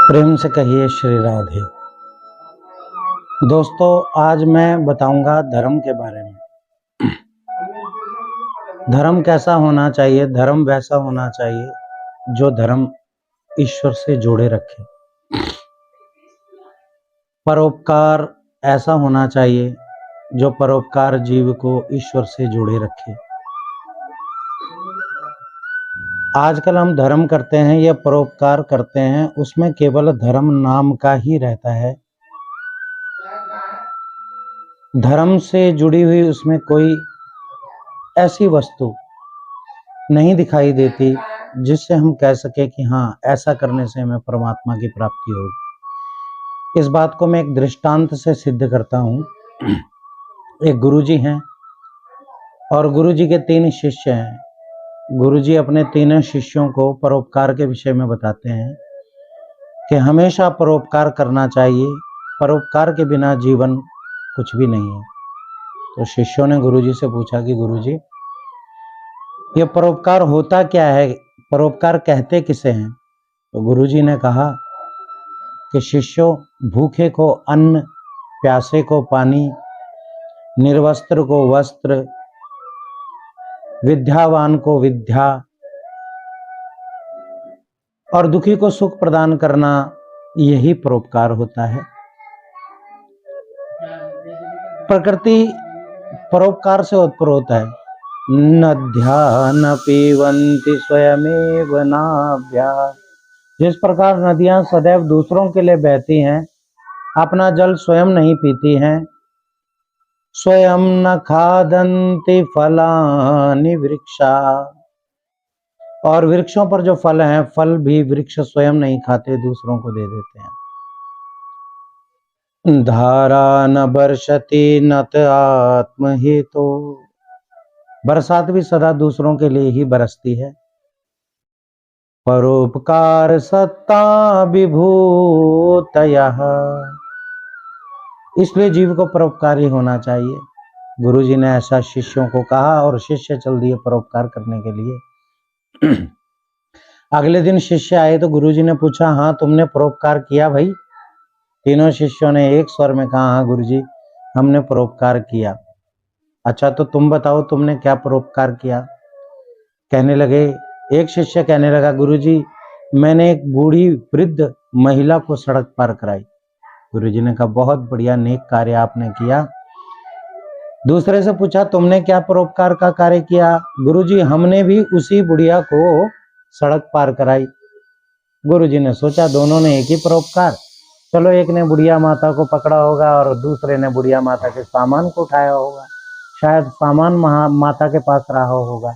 प्रेम से कहिए श्री राधे। दोस्तों, आज मैं बताऊंगा धर्म के बारे में। धर्म कैसा होना चाहिए? धर्म वैसा होना चाहिए जो धर्म ईश्वर से जोड़े रखे। परोपकार ऐसा होना चाहिए जो परोपकार जीव को ईश्वर से जोड़े रखे। आजकल हम धर्म करते हैं या परोपकार करते हैं, उसमें केवल धर्म नाम का ही रहता है। धर्म से जुड़ी हुई उसमें कोई ऐसी वस्तु नहीं दिखाई देती जिससे हम कह सके कि हाँ, ऐसा करने से हमें परमात्मा की प्राप्ति होगी। इस बात को मैं एक दृष्टांत से सिद्ध करता हूँ। एक गुरुजी हैं और गुरुजी के 3 शिष्य हैं। गुरुजी अपने 3 शिष्यों को परोपकार के विषय में बताते हैं कि हमेशा परोपकार करना चाहिए, परोपकार के बिना जीवन कुछ भी नहीं है। तो शिष्यों ने गुरुजी से पूछा कि गुरुजी, ये परोपकार होता क्या है? परोपकार कहते किसे हैं? तो गुरुजी ने कहा कि शिष्यों, भूखे को अन्न, प्यासे को पानी, निर्वस्त्र को वस्त्र, विद्यावान को विद्या और दुखी को सुख प्रदान करना, यही परोपकार होता है। प्रकृति परोपकार से उत्पन्न है। नद्या न पीवन्ति स्वयमेव नाभ्या। जिस प्रकार नदियां सदैव दूसरों के लिए बहती हैं, अपना जल स्वयं नहीं पीती हैं। स्वयं न खादन्ति फलानि वृक्षा। और वृक्षों पर जो फल हैं, फल भी वृक्ष स्वयं नहीं खाते, दूसरों को दे देते हैं। धारा न बर्षति न आत्महितो। बरसात भी सदा दूसरों के लिए ही बरसती है। परोपकार सत्ता विभूतयः। इसलिए जीव को परोपकारी होना चाहिए। गुरुजी ने ऐसा शिष्यों को कहा और शिष्य चल दिए परोपकार करने के लिए। अगले दिन शिष्य आए तो गुरुजी ने पूछा, हाँ तुमने परोपकार किया भाई? तीनों शिष्यों ने एक स्वर में कहा, हाँ गुरुजी, हमने परोपकार किया। अच्छा, तो तुम बताओ तुमने क्या परोपकार किया? कहने लगे, एक शिष्य कहने लगा, गुरुजी, मैंने एक बूढ़ी वृद्ध महिला को सड़क पार कराई। गुरुजी ने कहा, बहुत बढ़िया, नेक कार्य आपने किया। दूसरे से पूछा, तुमने क्या परोपकार का कार्य किया? गुरुजी, हमने भी उसी बुढ़िया को सड़क पार कराई। गुरुजी ने सोचा, दोनों ने एक ही परोपकार। चलो, एक ने बुढ़िया माता को पकड़ा होगा और दूसरे ने बुढ़िया माता के सामान को उठाया होगा। शायद सामान माता के पास रहा होगा।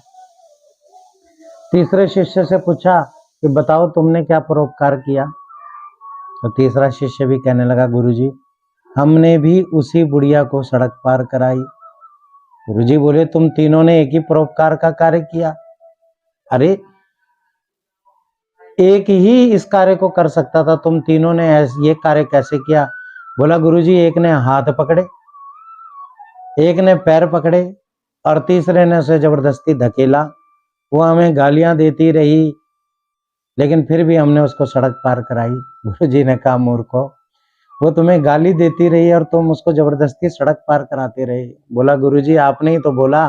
तीसरे शिष्य से पूछा कि बताओ तुमने क्या परोपकार किया? तो तीसरा शिष्य भी कहने लगा, गुरुजी, हमने भी उसी बुढ़िया को सड़क पार कराई। गुरुजी बोले, तुम तीनों ने एक ही परोपकार का कार्य किया। अरे, एक ही इस कार्य को कर सकता था, तुम तीनों ने ये कार्य कैसे किया? बोला, गुरुजी, एक ने हाथ पकड़े, एक ने पैर पकड़े और तीसरे ने उसे जबरदस्ती धकेला। वो हमें गालियां देती रही, लेकिन फिर भी हमने उसको सड़क पार कराई। गुरुजी ने कहा, मूर्खो, वो तुम्हें गाली देती रही और तुम उसको जबरदस्ती सड़क पार कराते रहे। बोला, गुरुजी, आपने ही तो बोला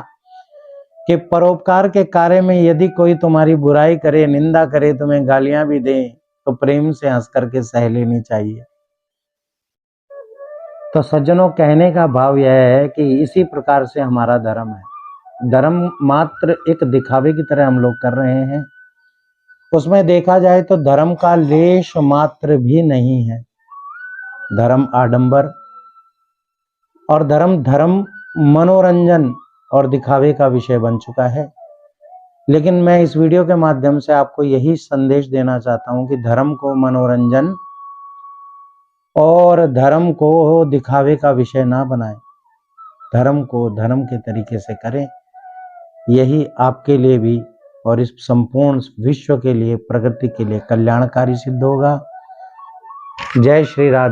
कि परोपकार के कार्य में यदि कोई तुम्हारी बुराई करे, निंदा करे, तुम्हें गालियां भी दे, तो प्रेम से हंस करके सह लेनी चाहिए। तो सज्जनों, कहने का भाव यह है कि इसी प्रकार से हमारा धर्म है। धर्म मात्र एक दिखावे की तरह हम लोग कर रहे हैं। उसमें देखा जाए तो धर्म का लेश मात्र भी नहीं है। धर्म आडंबर और धर्म मनोरंजन और दिखावे का विषय बन चुका है। लेकिन मैं इस वीडियो के माध्यम से आपको यही संदेश देना चाहता हूं कि धर्म को मनोरंजन और धर्म को दिखावे का विषय ना बनाएं। धर्म को धर्म के तरीके से करें। यही आपके लिए भी और इस संपूर्ण विश्व के लिए, प्रकृति के लिए कल्याणकारी सिद्ध होगा। जय श्री राधे।